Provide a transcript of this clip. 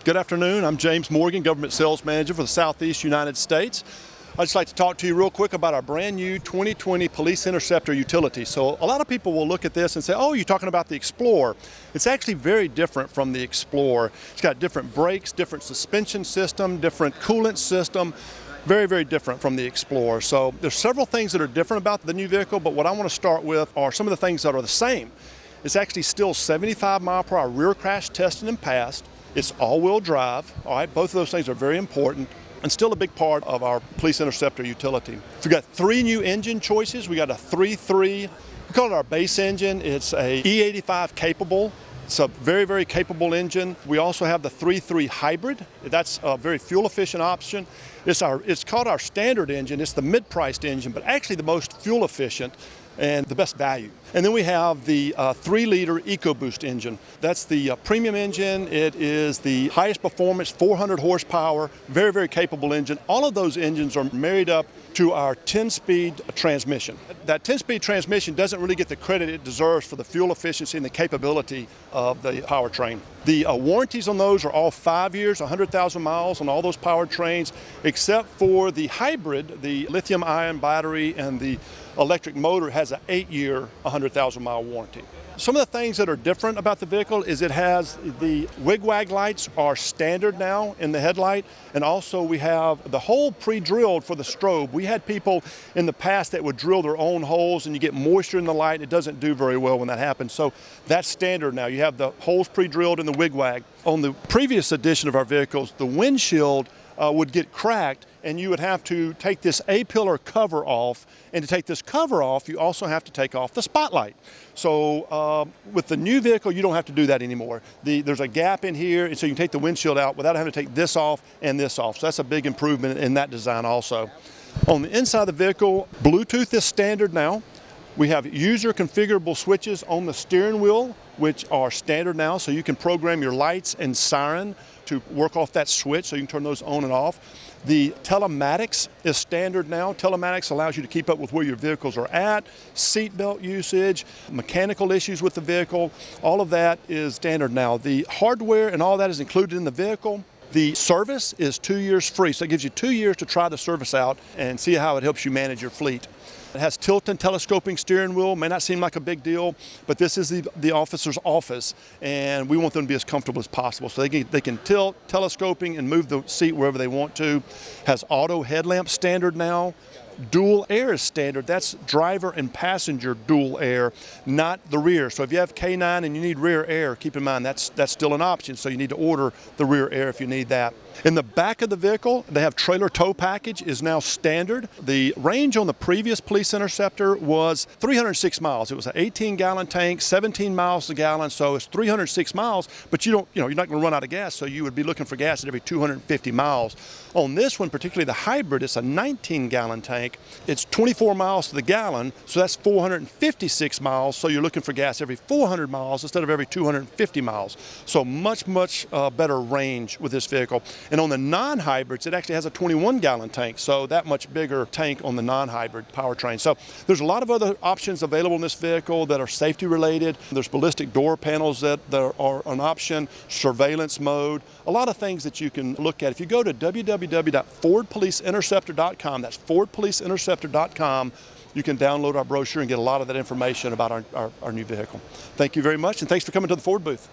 Good afternoon. I'm James Morgan, Government Sales Manager for the Southeast United States. I'd just like to talk to you real quick about our brand new 2020 Police Interceptor Utility. So a lot of people will look at this and say, oh, you're talking about the Explorer. It's actually very different from the Explorer. It's got different brakes, different suspension system, different coolant system. Very, very different from the Explorer. So there's several things that are different about the new vehicle, but what I want to start with are some of the things that are the same. It's actually still 75 mile per hour rear crash tested and passed. It's all-wheel drive, all right? Both of those things are very important and still a big part of our Police Interceptor Utility. We've got three new engine choices. We got a 3.3, we call it our base engine. It's a E85 capable. It's a very, very capable engine. We also have the 3.3 hybrid. That's a very fuel-efficient option. It's called our standard engine. It's the mid-priced engine, but actually the most fuel-efficient and the best value. And then we have the 3-liter EcoBoost engine. That's the premium engine. It is the highest performance, 400 horsepower, very, very capable engine. All of those engines are married up to our 10-speed transmission. That 10-speed transmission doesn't really get the credit it deserves for the fuel efficiency and the capability of the powertrain. The warranties on those are all 5 years, 100,000 miles on all those powertrains, except for the hybrid, the lithium-ion battery and the electric motor has an 8-year, 100,000 mile warranty. Some of the things that are different about the vehicle is it has the wig-wag lights are standard now in the headlight, and also we have the hole pre-drilled for the strobe. We had people in the past that would drill their own holes and you get moisture in the light, and it doesn't do very well when that happens. So that's standard now. You have the holes pre-drilled in the wig-wag. On the previous edition of our vehicles, the windshield would get cracked and you would have to take this A-pillar cover off, and to take this cover off you also have to take off the spotlight. So with the new vehicle you don't have to do that anymore. There's a gap in here, and so you can take the windshield out without having to take this off and this off. So that's a big improvement in that design also. On the inside of the vehicle, Bluetooth is standard now. We have user configurable switches on the steering wheel, which are standard now, so you can program your lights and siren to work off that switch, so you can turn those on and off. The telematics is standard now. Telematics allows you to keep up with where your vehicles are at, seatbelt usage, mechanical issues with the vehicle. All of that is standard now. The hardware and all that is included in the vehicle. The service is 2 years free, so it gives you 2 years to try the service out and see how it helps you manage your fleet. It has tilt and telescoping steering wheel. May not seem like a big deal, but this is the officer's office, and we want them to be as comfortable as possible. So they can tilt, telescoping, and move the seat wherever they want to. Has auto headlamp standard now. Dual air is standard. That's driver and passenger dual air, not the rear. So if you have K9 and you need rear air, keep in mind that's still an option. So you need to order the rear air if you need that. In the back of the vehicle, they have trailer tow package is now standard. The range on the previous Police Interceptor was 306 miles. It was an 18-gallon tank, 17 miles a gallon, so it's 306 miles, but you're not going to run out of gas, so you would be looking for gas at every 250 miles. On this one, particularly the hybrid, it's a 19-gallon tank. It's 24 miles to the gallon, so that's 456 miles, so you're looking for gas every 400 miles instead of every 250 miles. So much better range with this vehicle. And on the non-hybrids, it actually has a 21-gallon tank, so that much bigger tank on the non-hybrid powertrain. So there's a lot of other options available in this vehicle that are safety related. There's ballistic door panels that are an option, surveillance mode, a lot of things that you can look at. If you go to www.fordpoliceinterceptor.com, that's fordpoliceinterceptor.com, you can download our brochure and get a lot of that information about our new vehicle. Thank you very much, and thanks for coming to the Ford booth.